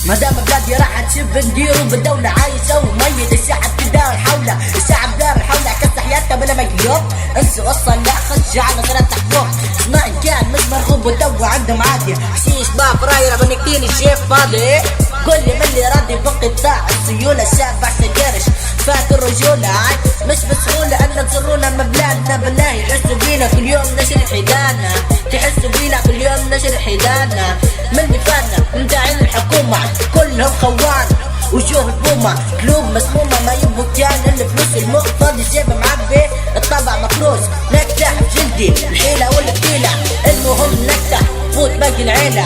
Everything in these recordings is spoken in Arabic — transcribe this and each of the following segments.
مادام بلادي راح تشب نديرو بالدولة عايشة وميت الشعب تدار حولة، الشعب دار حولة كس حياته بلا مقلوب، انسوا الصلاة خش على صلاة تحفوق، ما إن كان مش مرغوب والدوا عندهم عادي، حشيش باف رايرة بنكتين الشيف فاضي، كل من اللي راضي بقي بتاع السيولة الشاب عشان قرش فات الرجولة عاد مش بسهولة أن تزورونا من بلادنا بالله يحسوا بينا كل يوم نشر حيدانا، تحسوا بينا كل يوم نشر حيدانا، من اللي فاتنا مداعين الحكومة كلهم خوان وجوه البومة قلوب مسمومة ما يبوا كان الفلوس المخ فاضي جيب معبي الطبع مفروس نكتح بجلدي الحيلة والكتيلة المهم نكتح فوت باقي العيلة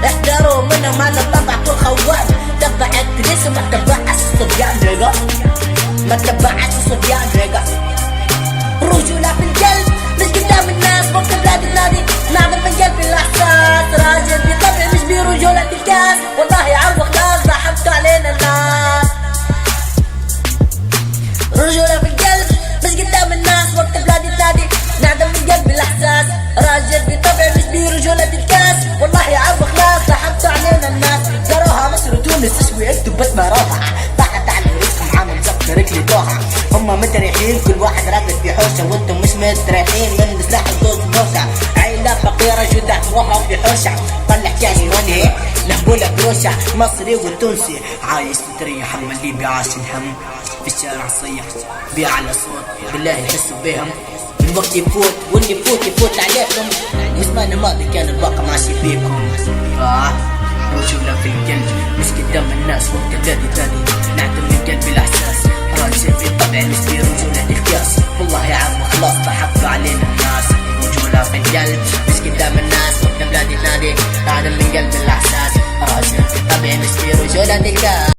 احذروا منهم انا طبع كل خوان تبع التريس وما تبعش الصبيان رقا ما تبعش الصبيان رقا رجولة في القلب مش قدام الناس وقت بلاد النادي نعمل من قلبي الاحساس راجل بطبعي مش برجولة الكاس والله يعرف خلاص ضحكتوا علينا الناس رجولة في القلب مش قدام الناس وقت بلاد النادي نعدم من قلبي الاحساس راجل بطبعي مش برجولة الكاس والله يعرف خلاص ضحكتوا علينا الناس داروها مصر وتونس تشوي انتو بس ما روحة ضحت على رزقكم عامل زبط رجلي توها هم متريحين كل واحد راقد في حوشه وانتم مش متريحين من سلاح الدوز موسى عيلة فقيرة جدا روحهم في حوشه طلع كاني ونهي لهبولة بروشة مصري وتونسي عايش تريح اما اللي بيعاش الهم في الشارع صيح بيعلى صوت بالله يحسوا بيهم الوقت يفوت واللي يفوت عليكم وزمان الماضي كان الواقع ماشي فيكم رجولة في القلب مش قدام الناس وقت بلادي تاني نعدم من قلبي الاحساس راجل في طبعي مش في رجولة الكاس والله يا عم خلاص ضحكتوا علينا الناس رجولة في القلب مش قدام الناس وقت بلادي تاني نعدم من قلبي الاحساس راجل في طبعي مش في رجولة الكاس.